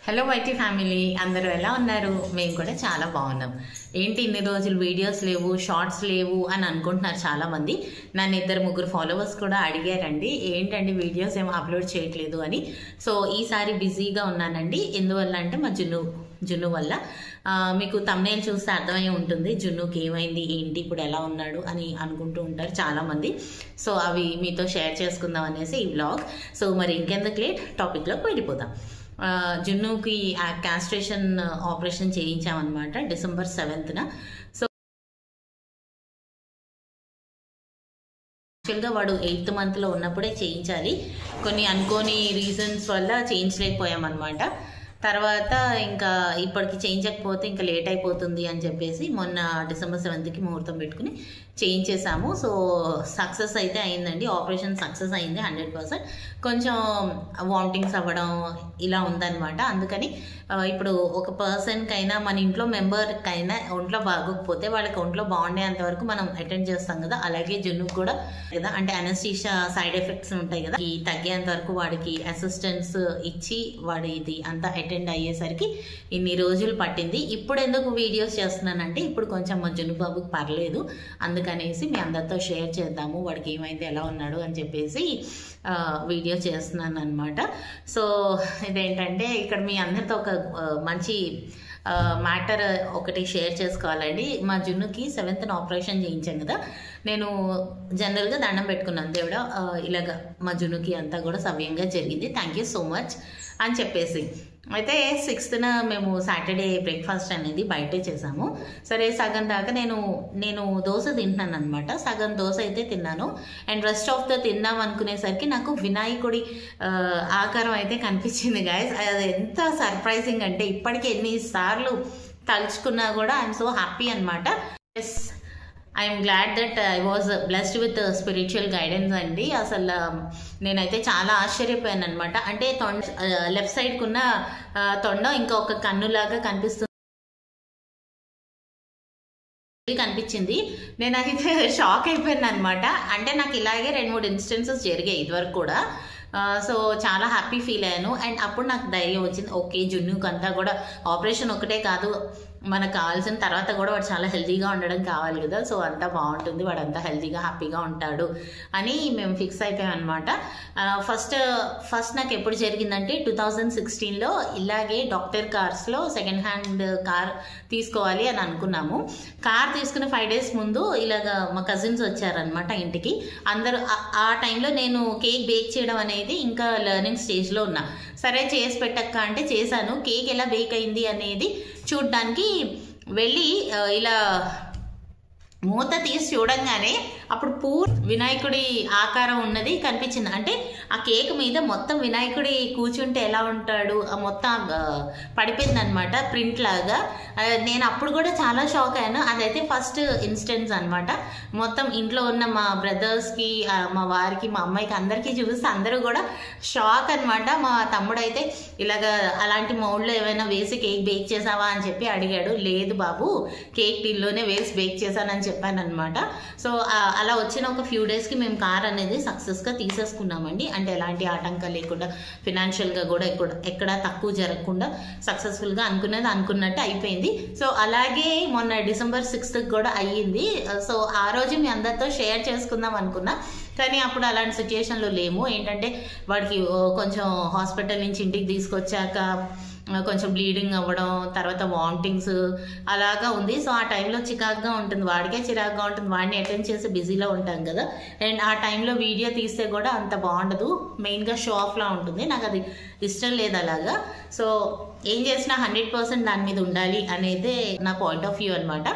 Hello YT family, అందరూ ఎలా ఉన్నారు? మేము కూడా చాలా బాగున్నాం. ఏంటి ఇన్ని రోజులు వీడియోస్ లేవు, షార్ట్స్ లేవు అని అనుకుంటున్నారు చాలామంది. నన్ను 2-3 ఫాలోవర్స్ కూడా అడిగారండి, ఏంటండి వీడియోస్ ఏమో అప్లోడ్ చేయట్లేదు అని. సో ఈసారి బిజీగా ఉన్నానండి. ఎందువల్ల అంటే మా జున్ను వల్ల. మీకు థంబ్నెయిల్ చూస్తే అర్థమై ఉంటుంది జున్నుకి ఏమైంది, ఏంటి, ఇప్పుడు ఎలా ఉన్నాడు అని అనుకుంటూ ఉంటారు చాలామంది. సో అవి మీతో షేర్ చేసుకుందాం అనేసి ఈ వ్లాగ్. సో మరి ఇంకెందుకు లేట్, టాపిక్లోకి వెళ్ళిపోదాం. జున్నుకి క్యాస్ట్రేషన్ ఆపరేషన్ చేయించామన్నమాట December 7th. సో యాక్చువల్గా వాడు 8th month ఉన్నప్పుడే చేయించాలి. కొన్ని అనుకోని రీజన్స్ వల్ల చేయించలేకపోయామన్నమాట. తర్వాత ఇంకా ఇప్పటికి చేయించకపోతే ఇంకా లేట్ అయిపోతుంది అని చెప్పేసి మొన్న December 7th ముహూర్తం పెట్టుకుని చేయించేసాము. సో సక్సెస్ అయితే అయిందండి, ఆపరేషన్ సక్సెస్ అయింది 100%. కొంచెం వామిటింగ్స్ అవ్వడం ఇలా ఉందన్నమాట. అందుకని ఇప్పుడు ఒక పర్సన్కైనా మన ఇంట్లో మెంబర్కైనా ఒంట్లో బాగోకపోతే వాళ్ళకి ఒంట్లో బాగుండేంత వరకు మనం అటెండ్ చేస్తాం కదా, అలాగే జున్నుకు కూడా కదా, అంటే అనస్థీషియా సైడ్ ఎఫెక్ట్స్ ఉంటాయి కదా, ఈ తగ్గేంత వరకు వాడికి అసిస్టెన్స్ ఇచ్చి వాడి ఇది అంతా అటెండ్ అయ్యేసరికి ఇన్ని రోజులు పట్టింది. ఇప్పుడు ఎందుకు వీడియోస్ చేస్తున్నానంటే ఇప్పుడు కొంచెం మా జున్ను బాబుకి పర్లేదు, అందుకనేసి మీ అందరితో షేర్ చేద్దాము వాడికి ఏమైంది, ఎలా ఉన్నాడు అని చెప్పేసి వీడియో చేస్తున్నాను అనమాట. సో ఇదేంటంటే ఇక్కడ మీ అందరితో ఒక మంచి మ్యాటర్ ఒకటి షేర్ చేసుకోవాలండి. మా జున్నుకి 7th ఆపరేషన్ చేయించాం కదా, నేను జనరల్గా దండం పెట్టుకున్నాను, దేవుడా ఇలాగ మా జున్నుకి అంతా కూడా సవ్యంగా జరిగింది, థ్యాంక్ యూ సో మచ్ అని చెప్పేసి. అయితే 6th మేము సాటర్డే బ్రేక్ఫాస్ట్ అనేది బయటే చేసాము. సరే సగం దాకా నేను దోశ తింటున్నాను అనమాట. సగం దోశ అయితే తిన్నాను, అండ్ రెస్ట్ ఆఫ్ ద తిందాం అనుకునేసరికి నాకు వినాయకుడి ఆకారం అయితే కనిపించింది గాయస్. అది ఎంత సర్ప్రైజింగ్ అంటే ఇప్పటికీ ఎన్నిసార్లు తలుచుకున్నా కూడా ఐఎమ్ సో హ్యాపీ అనమాట. Yes, I'm glad that I was blessed with spiritual guidance అండి. అసలు నేనైతే చాలా ఆశ్చర్యపోయాను అనమాట. అంటే లెఫ్ట్ సైడ్కి ఉన్న తొండ ఇంకా ఒక కన్నులాగా కనిపించింది. నేనైతే షాక్ అయిపోయాను అనమాట. అంటే నాకు ఇలాగే 2-3 ఇన్స్టెన్సెస్ జరిగాయి ఇదివరకు కూడా. సో చాలా హ్యాపీ ఫీల్ అయ్యాను. అండ్ అప్పుడు నాకు ధైర్యం వచ్చింది, ఓకే జున్నుకి అంతా కూడా ఆపరేషన్ ఒకటే కాదు, మనకు కావాల్సిన తర్వాత కూడా వాడు చాలా హెల్తీగా ఉండడం కావాలి కదా, సో అంతా బాగుంటుంది, వాడు అంతా హెల్తీగా హ్యాపీగా ఉంటాడు అని మేము ఫిక్స్ అయిపోయాం అనమాట. ఫస్ట్ నాకు ఎప్పుడు జరిగిందంటే 2016లో ఇలాగే డాక్టర్ కార్స్లో సెకండ్ హ్యాండ్ కార్ తీసుకోవాలి అని అనుకున్నాము. కార్ తీసుకున్న 5 days ముందు ఇలాగ మా కజిన్స్ వచ్చారనమాట ఇంటికి. అందరూ ఆ టైంలో నేను కేక్ బేక్ చేయడం అనేది ఇంకా లెర్నింగ్ స్టేజ్లో ఉన్నా. సరే చేసి పెట్టక్క అంటే చేశాను. కేక్ ఎలా బేక్ అయింది అనేది చూడ్డానికి వెళ్ళి ఇలా మూత తీసి చూడంగానే అప్పుడు వినాయకుడి ఆకారం ఉన్నది కనిపించింది. అంటే ఆ కేక్ మీద మొత్తం వినాయకుడి కూర్చుంటే ఎలా ఉంటాడు మొత్తం పడిపోయింది అనమాట, ప్రింట్ లాగా. నేను అప్పుడు కూడా చాలా షాక్ అయ్యాను. అదైతే ఫస్ట్ ఇన్స్టెన్స్ అనమాట. మొత్తం ఇంట్లో ఉన్న మా బ్రదర్స్కి, మా వారికి, మా అమ్మాయికి అందరికీ చూపిస్తే అందరూ కూడా షాక్ అనమాట. మా తమ్ముడైతే ఇలాగ అలాంటి మౌల్డ్లో ఏమైనా వేసి కేక్ బేక్ చేసావా అని చెప్పి అడిగాడు. లేదు బాబు, కేక్ టిన్లోనే వేసి బేక్ చేశానని చెప్పాను అనమాట. సో అలా వచ్చిన ఒక ఫ్యూ డేస్కి మేము కార్ అనేది సక్సెస్గా తీసేసుకున్నామండి. అంటే ఎలాంటి ఆటంకాలు లేకుండా, ఫినాన్షియల్గా కూడా ఎక్కడ తక్కువ జరగకుండా సక్సెస్ఫుల్గా అనుకున్నట్టు అయిపోయింది. సో అలాగే మొన్న December 6th కూడా అయ్యింది. సో ఆ రోజు మీ అందరితో షేర్ చేసుకుందాం అనుకున్నా, కానీ అప్పుడు అలాంటి సిచ్యుయేషన్లో లేము. ఏంటంటే వాడికి కొంచెం హాస్పిటల్ నుంచి ఇంటికి తీసుకొచ్చాక కొంచెం బ్లీడింగ్ అవ్వడం, తర్వాత వామిటింగ్స్ అలాగా ఉంది. సో ఆ టైంలో చికాకుగా ఉంటుంది, వాడికే చిరాకుగా ఉంటుంది, వాడిని అటెండ్ చేసి బిజీలో ఉంటాం కదా. అండ్ ఆ టైంలో వీడియో తీస్తే కూడా అంత బాగుండదు, మెయిన్గా షో ఆఫ్లా ఉంటుంది. నాకు అది ఇష్టం లేదు అలాగా. సో ఏం చేసినా 100% దాని మీద ఉండాలి అనేదే నా పాయింట్ ఆఫ్ వ్యూ అనమాట.